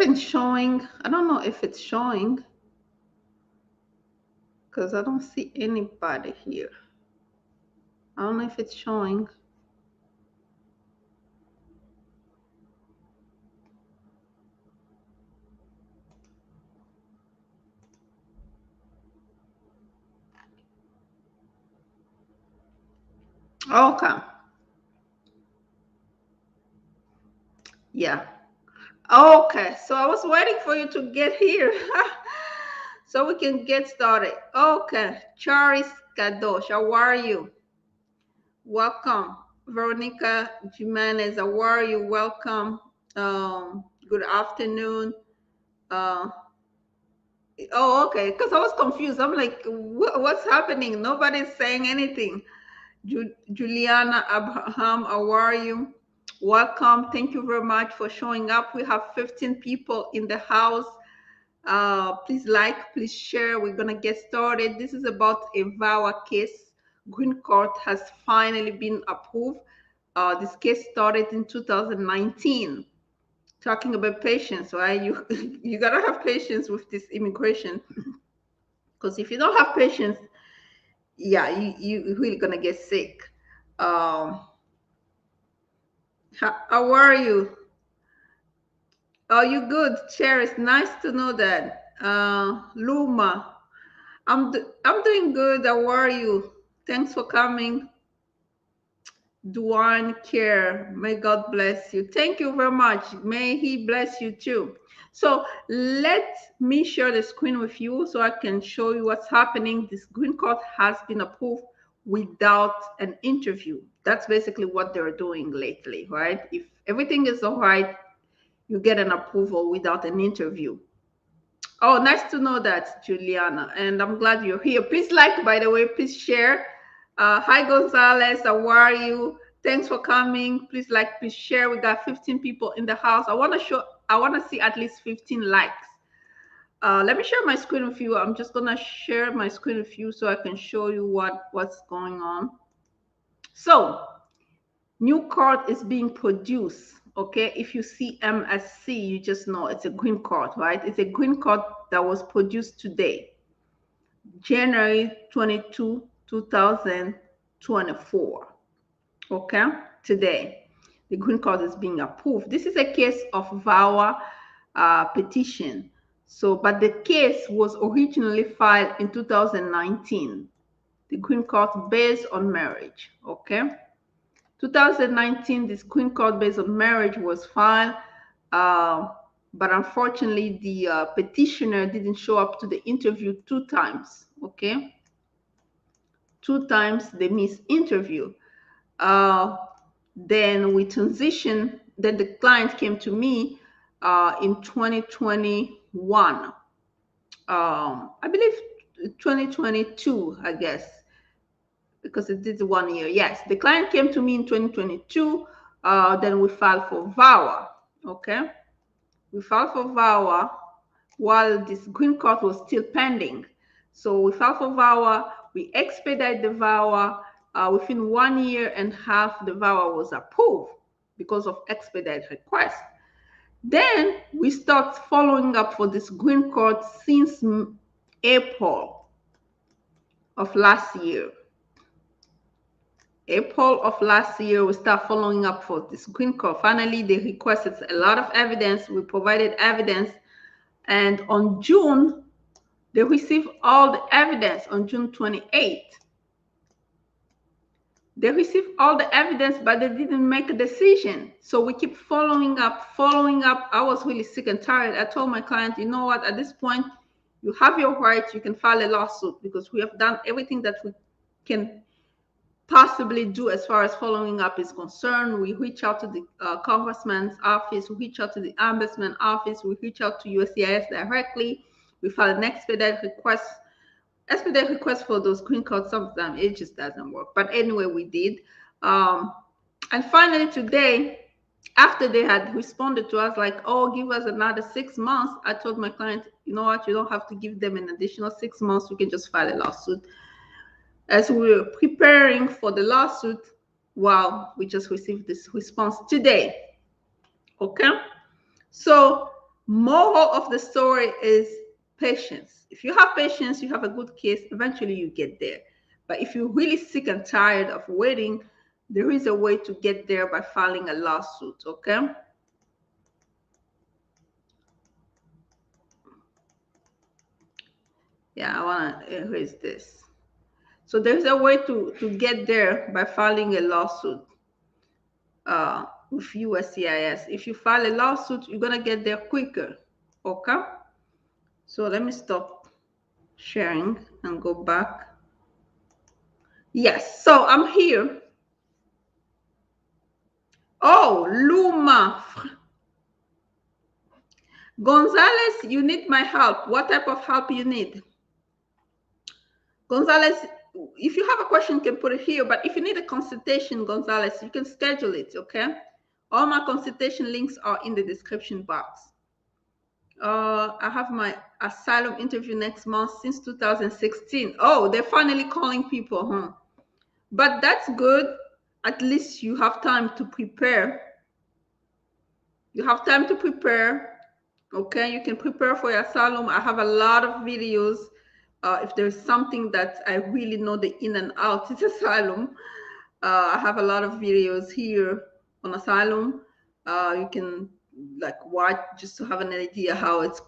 even showing. I don't know if it's showing because I don't see anybody here. I don't know if it's showing. Okay. Yeah. Okay. So I was waiting for you to get here so we can get started. Okay. Charis Kadosh, how are you? Welcome. Veronica Jimenez, how are you? Welcome. Good afternoon. Uh, oh, okay. Because I was confused. I'm like, what's happening? Nobody's saying anything. Juliana Abraham, how are you? Welcome. Thank you very much for showing up. We have 15 people in the house. Please like, please share. We're going to get started. This is about a Vawa case. Green Court has finally been approved. This case started in 2019. Talking about patience, right? You gotta have patience with this immigration, because if you don't have patience, yeah, you really gonna get sick. Um, how are you? Oh, you good, Cherish? Nice to know that. Luma, I'm doing good. How are you? Thanks for coming. Duane Care, may God bless you. Thank you very much. May He bless you too. So let me share the screen with you so I can show you what's happening. This green card has been approved without an interview. That's basically what they're doing lately, right? If everything is all right, you get an approval without an interview. Oh, nice to know that, Juliana. And I'm glad you're here. Please like, by the way, please share. Hi, Gonzalez. How are you? Thanks for coming. Please like, please share. We got 15 people in the house. I want to see at least 15 likes. Let me share my screen with you. I'm just gonna share my screen with you so I can show you what's going on. So, new card is being produced. Okay, if you see MSC, you just know it's a green card, right? It's a green card that was produced today, January 22, 2024. Okay, today the green card is being approved. This is a case of Vawa petition. So, but the case was originally filed in 2019. The green card based on marriage. Okay. 2019, this green card based on marriage was filed, but unfortunately, the petitioner didn't show up to the interview 2 times. Okay, 2 times they missed interview. Uh, then we transitioned. Then the client came to me in 2021. I believe 2022, I guess, because it did 1 year. Yes, the client came to me in 2022. Then we filed for Vawa. Okay, we filed for Vawa while this green card was still pending. So we filed for Vawa. We expedited the Vawa. Within 1 year and a half, the Vawa was approved because of expedited request. Then we start following up for this green card since April of last year. April of last year, we start following up for this green card. Finally, they requested a lot of evidence. We provided evidence. And on June, they received all the evidence on June 28th. They received all the evidence, but they didn't make a decision. So we keep following up, following up. I was really sick and tired. I told my client, you know what, at this point, you have your rights. You can file a lawsuit because we have done everything that we can possibly do as far as following up is concerned. We reach out to the congressman's office, we reach out to the ombudsman office, we reach out to USCIS directly. We file an expedited request for those green cards. Sometimes it just doesn't work, but anyway, we did. And finally today, after they had responded to us like, oh, give us another 6 months, I told my client, you know what, you don't have to give them an additional 6 months. We can just file a lawsuit. As we were preparing for the lawsuit, we just received this response today. Okay, so Moral of the story is patience. If you have patience, you have a good case, eventually you get there. But if you're really sick and tired of waiting, there is a way to get there by filing a lawsuit, okay? Yeah, I want to erase this. So there's a way to get there by filing a lawsuit with USCIS. If you file a lawsuit, you're going to get there quicker, okay? So let me stop sharing and go back. Yes, so I'm here. Oh, Luma. Gonzalez, you need my help. What type of help you need? Gonzalez, if you have a question, you can put it here. But if you need a consultation, Gonzalez, you can schedule it, okay? All my consultation links are in the description box. I have my asylum interview next month since 2016. Oh, they're finally calling people, huh? But that's good. At least you have time to prepare. You have time to prepare. Okay, you can prepare for your asylum. I have a lot of videos. If there's something that I really know the in and out, it's asylum. I have a lot of videos here on asylum. You can like watch just to have an idea how it's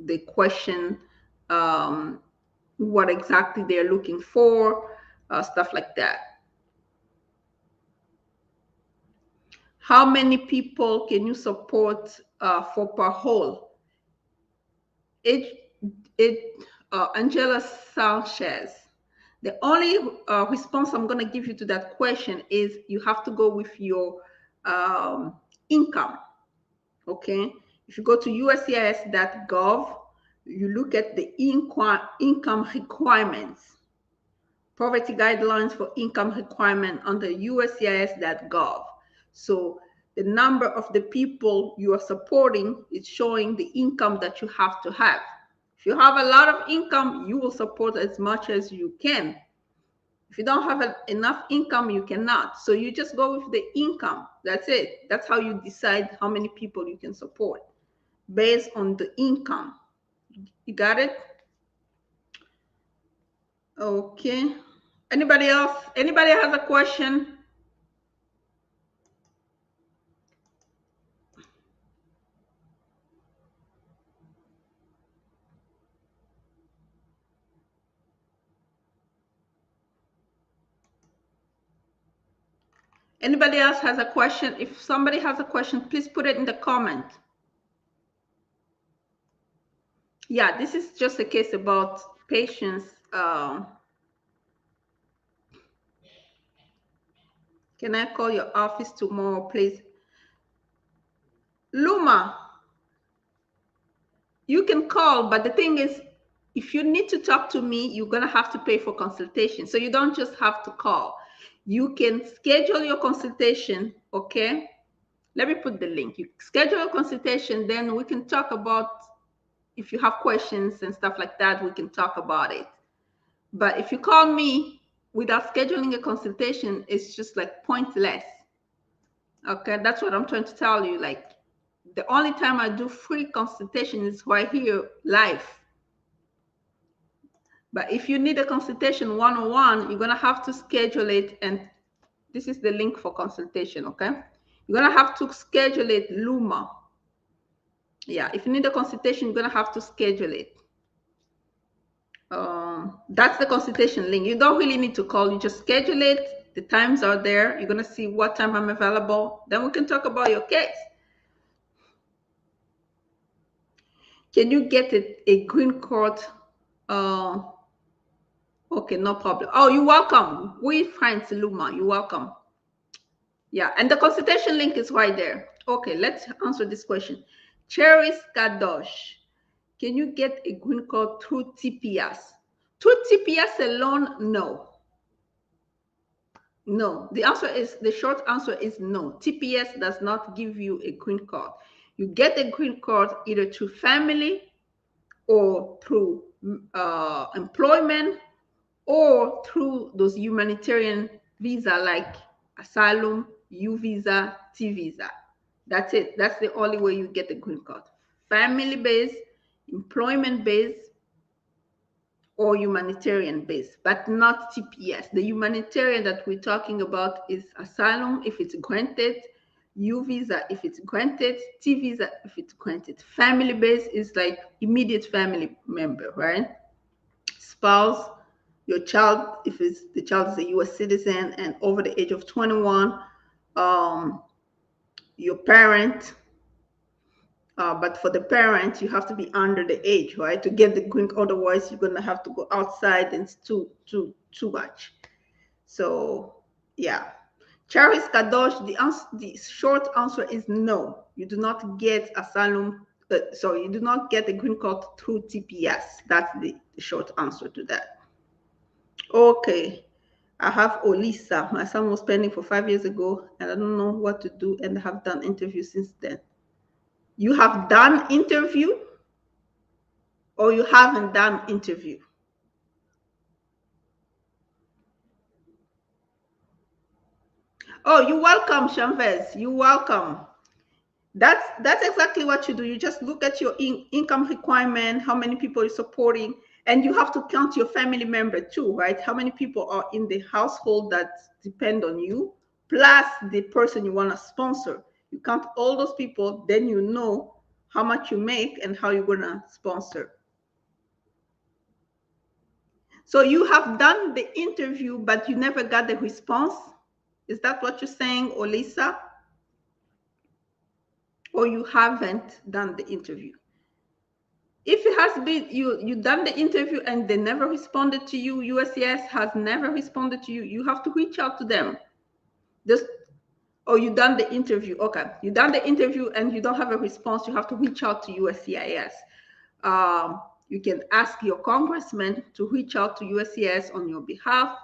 the question, what exactly they're looking for, stuff like that. How many people can you support for parole? It Angela Sanchez. The only response I'm going to give you to that question is you have to go with your income. Okay. If you go to uscis.gov, you look at the income requirements, poverty guidelines for income requirement under uscis.gov. So the number of the people you are supporting is showing the income that you have to have. If you have a lot of income, you will support as much as you can. If you don't have enough income, you cannot. So you just go with the income. That's it. That's how you decide how many people you can support based on the income. You got it? Okay. Anybody else? Anybody has a question? Anybody else has a question? If somebody has a question, please put it in the comment. Yeah, this is just a case about patience. Can I call your office tomorrow, please? Luma, you can call, but the thing is, if you need to talk to me, you're going to have to pay for consultation. So you don't just have to call. You can schedule your consultation, okay? Let me put the link. You schedule a consultation, then we can talk about, if you have questions and stuff like that, we can talk about it. But if you call me without scheduling a consultation, it's just like pointless. Okay, that's what I'm trying to tell you. Like, the only time I do free consultation is right here live. But if you need a consultation one-on-one, you're gonna have to schedule it, and this is the link for consultation, okay? You're gonna have to schedule it, Luma. Yeah, if you need a consultation, you're gonna have to schedule it. That's the consultation link. You don't really need to call, you just schedule it. The times are there. You're gonna see what time I'm available. Then we can talk about your case. Can you get a green card? Okay, no problem. Oh, you're welcome. We friends, Luma. You're welcome. Yeah, and the consultation link is right there. Okay, let's answer this question. Cheris Kadosh, can you get a green card through TPS? Through TPS alone, no. No, the short answer is no. TPS does not give you a green card. You get a green card either through family or through employment or through those humanitarian visa like asylum, U visa, T visa. That's it. That's the only way you get a green card. family-based, employment-based, or humanitarian-based, but not TPS. The humanitarian that we're talking about is asylum if it's granted, U visa if it's granted, T visa if it's granted. Family-based is like immediate family member, right? Spouse, your child, if it's the child is a US citizen and over the age of 21, your parent, but for the parent, you have to be under the age, right, to get the green. Otherwise, you're gonna have to go outside, and it's too much. So, yeah. Charis Kadosh, the short answer is no. You do not get asylum. Sorry, you do not get a green card through TPS. That's the short answer to that. Okay. I have Olisa. My son was pending for 5 years ago, and I don't know what to do, and I have done interviews since then. You have done interview, or you haven't done interview? Oh, you're welcome, Shamvez. You're welcome. That's exactly what you do. You just look at your income requirement, how many people you're supporting, and you have to count your family member too, right? How many people are in the household that depend on you, plus the person you want to sponsor. You count all those people, then you know how much you make and how you're gonna sponsor. So you have done the interview, but you never got the response. Is that what you're saying, Olisa? Or you haven't done the interview? If it has been you done the interview and they never responded to you, USCIS has never responded to you, you have to reach out to them. Just oh, you done the interview. Okay, you done the interview and you don't have a response, you have to reach out to USCIS. You can ask your congressman to reach out to USCIS on your behalf.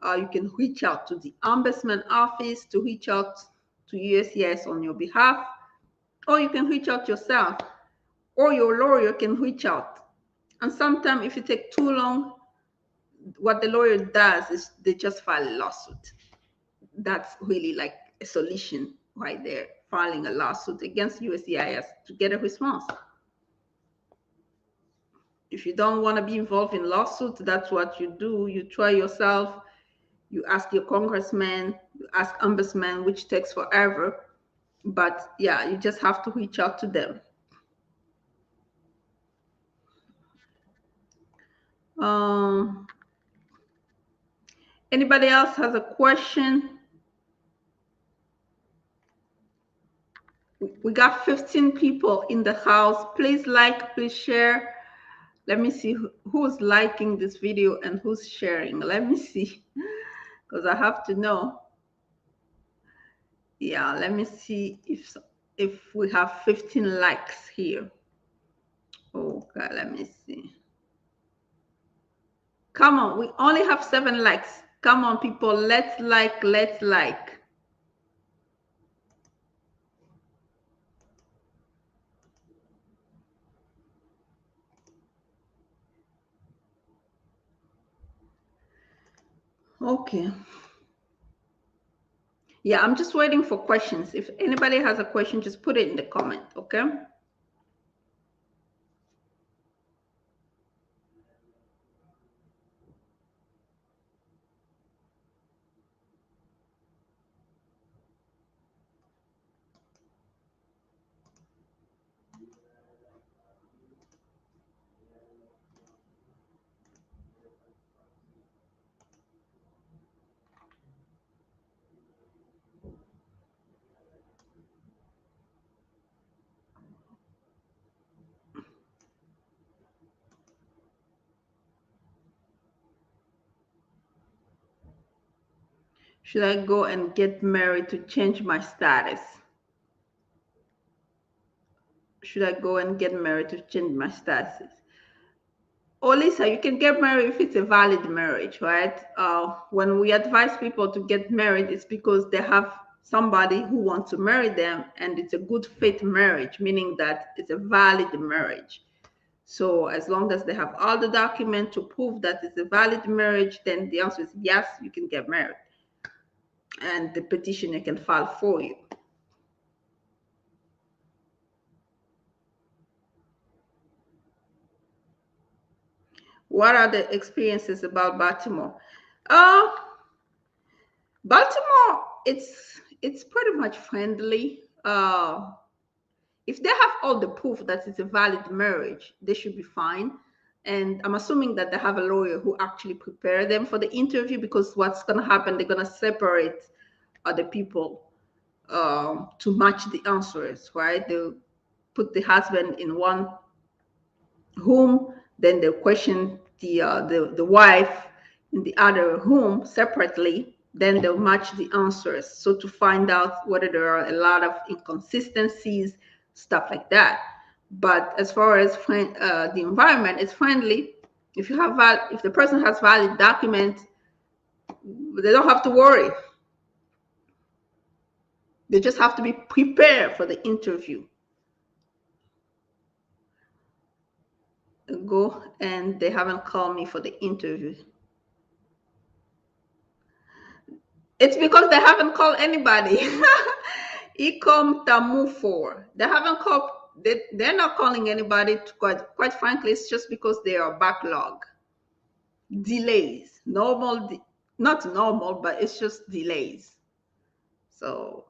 You can reach out to the ombudsman office to reach out to USCIS on your behalf, or you can reach out yourself, or your lawyer can reach out. And sometimes if it takes too long, what the lawyer does is they just file a lawsuit. That's really like a solution right there, filing a lawsuit against USCIS to get a response. If you don't want to be involved in lawsuits, that's what you do. You try yourself, you ask your congressman, you ask ombudsman, which takes forever. But yeah, you just have to reach out to them. Um, Anybody else has a question? We got 15 people in the house. Please like, please share. Let me see who's liking this video and who's sharing. Let me see, because I have to know. Yeah, let me see if we have 15 likes here. Okay, let me see. Come on, we only have 7 likes. Come on, people, let's like, let's like. Okay. Yeah, I'm just waiting for questions. If anybody has a question, just put it in the comment, okay? Should I go and get married to change my status? Should I go and get married to change my status? Oh, Lisa, you can get married if it's a valid marriage, right? When we advise people to get married, it's because they have somebody who wants to marry them, and it's a good faith marriage, meaning that it's a valid marriage. So as long as they have all the documents to prove that it's a valid marriage, then the answer is yes, you can get married. And the petitioner can file for you. What are the experiences about Baltimore? Uh, Baltimore, it's pretty much friendly. If they have all the proof that it's a valid marriage, they should be fine. And I'm assuming that they have a lawyer who actually prepared them for the interview, because what's going to happen, they're going to separate other people to match the answers, right? They'll put the husband in one room, then they'll question the wife in the other room separately, then they'll match the answers. So to find out whether there are a lot of inconsistencies, stuff like that. But as far as the environment, it's friendly. If you have if the person has valid documents, they don't have to worry. They just have to be prepared for the interview. Go, and they haven't called me for the interview. It's because they haven't called anybody. Ecom Tamu for. They haven't called. They're not calling anybody. Quite frankly, it's just because they are backlog, delays, not normal, but it's just delays. So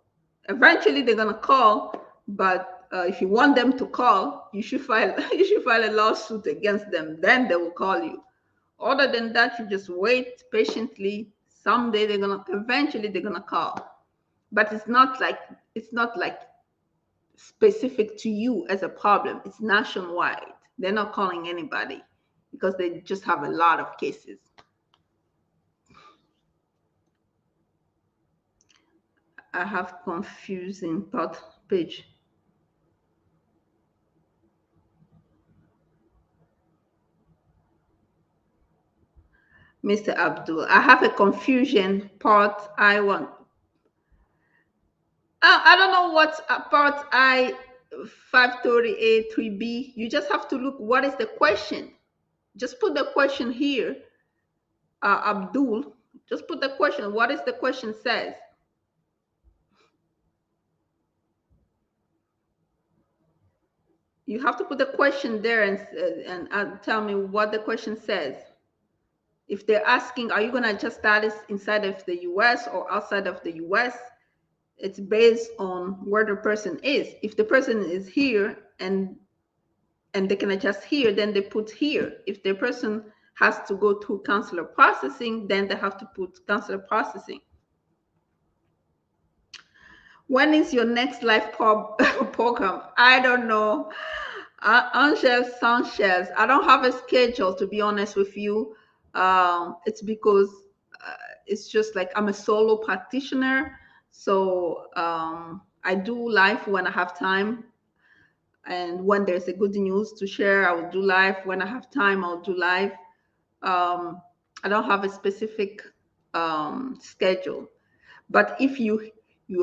eventually they're gonna call, but if you want them to call, you should file you should file a lawsuit against them. Then they will call you. Other than that, you just wait patiently. Someday eventually they're gonna call. But it's not like specific to you as a problem. It's nationwide. They're not calling anybody because they just have a lot of cases. I have confusing thought page. Mr. Abdul, I have a confusion part I want. I don't know what part I 530A 3B. You just have to look what is the question. Just put the question here, Abdul. Just put the question. What is the question says? You have to put the question there and tell me what the question says. If they're asking, are you going to adjust status inside of the US or outside of the US? It's based on where the person is. If the person is here and they can adjust here, then they put here. If the person has to go through consular processing, then they have to put consular processing. When is your next live program? I don't know. Angel Sanchez, I don't have a schedule, to be honest with you. It's because it's just like I'm a solo practitioner. So I do live when I have time. And when there's a good news to share, I will do live. When I have time, I'll do live. I don't have a specific schedule. But if you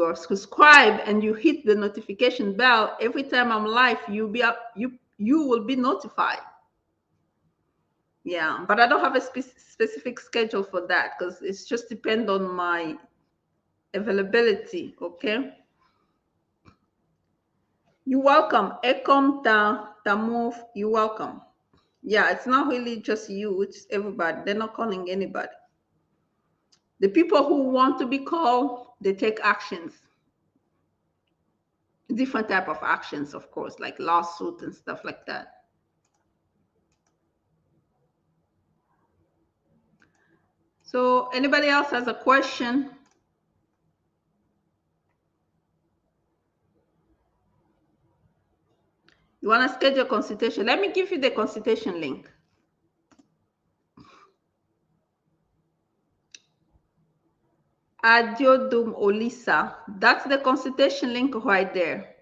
are subscribed and you hit the notification bell every time I'm live, you will be notified. Yeah, but I don't have a specific schedule for that because it's just depend on my availability. Okay. You're welcome. Ekom Tamuf, you're welcome. Yeah, it's not really just you, it's everybody. They're not calling anybody. The people who want to be called, they take actions. Different type of actions, of course, like lawsuit and stuff like that. So anybody else has a question? You want to schedule a consultation? Let me give you the consultation link. Adiodum Olisa. That's the consultation link right there.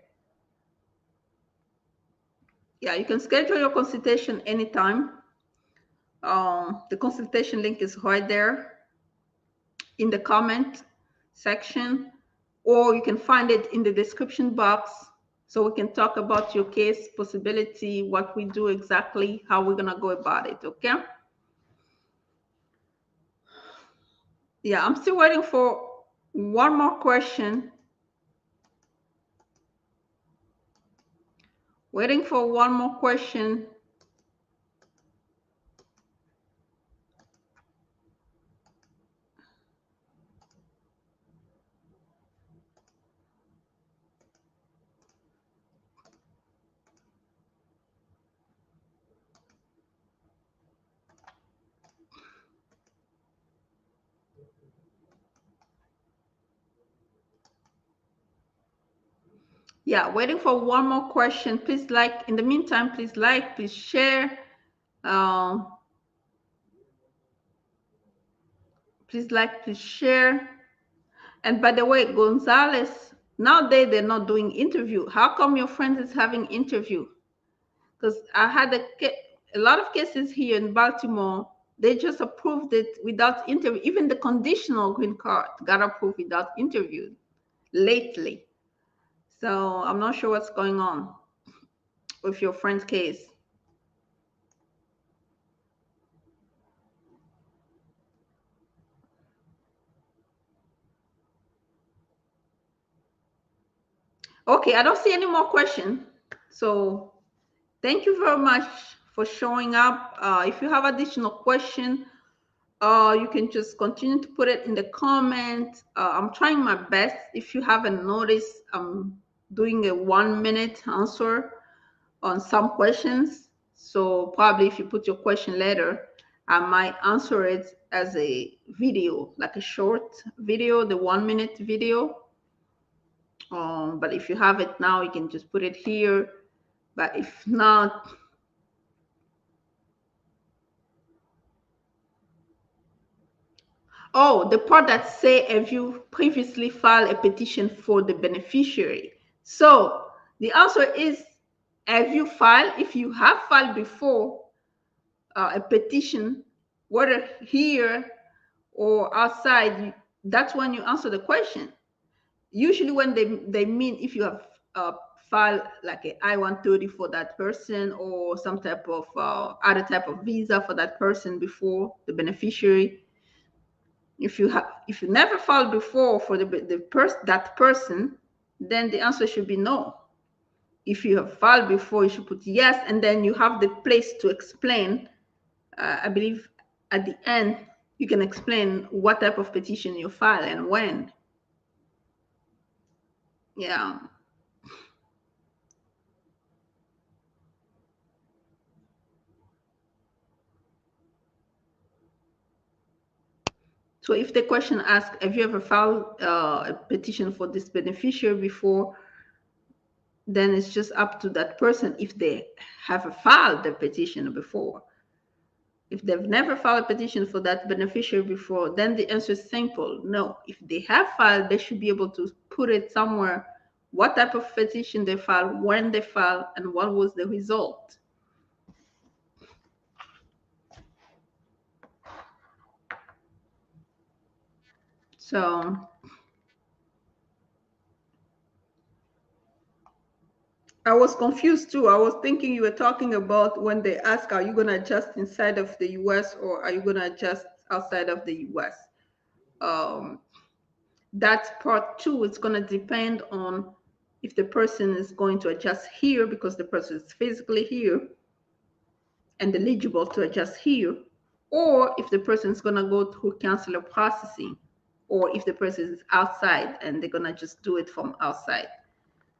Yeah, you can schedule your consultation anytime. The consultation link is right there in the comment section, or you can find it in the description box. So we can talk about your case possibility, what we do exactly, how we're gonna go about it, okay? Yeah, I'm still waiting for one more question. Waiting for one more question. Yeah, waiting for one more question. Please like, in the meantime, please like, please share. Um, please like, please share. And by the way, Gonzalez, nowadays they're not doing interview. How come your friend is having interview? Because I had a lot of cases here in Baltimore. They just approved it without interview. Even the conditional green card got approved without interview lately. So I'm not sure what's going on with your friend's case. Okay, I don't see any more questions. So thank you very much for showing up. If you have additional question, you can just continue to put it in the comment. I'm trying my best. If you haven't noticed, I'm doing a 1 minute answer on some questions. So probably if you put your question later, I might answer it as a video, like a short video, the 1 minute video. But if you have it now, you can just put it here. But if not, oh, the part that say have you previously filed a petition for the beneficiary. So the answer is, have you filed? If you have filed before a petition, whether here or outside, that's when you answer the question. Usually when they mean if you have filed like a I-130 for that person or some type of other type of visa for that person before the beneficiary. If you never filed before for that person, then the answer should be no. If you have filed before, you should put yes, and then you have the place to explain. I believe at the end you can explain what type of petition you file and when. Yeah. So if the question asks, have you ever filed a petition for this beneficiary before, then it's just up to that person if they have filed the petition before. If they've never filed a petition for that beneficiary before, then the answer is simple, no. If they have filed, they should be able to put it somewhere, what type of petition they filed, when they filed, and what was the result. So I was confused too. I was thinking you were talking about when they ask, are you going to adjust inside of the US or are you going to adjust outside of the US? That's part two. It's going to depend on if the person is going to adjust here because the person is physically here and eligible to adjust here, or if the person is going to go through consular processing, or if the person is outside and they're going to just do it from outside.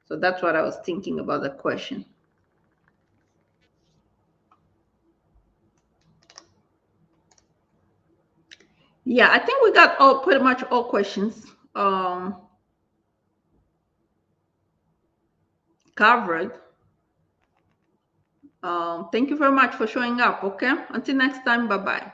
So that's what I was thinking about the question. Yeah, I think we got pretty much all questions covered. Thank you very much for showing up. Okay, until next time, bye bye.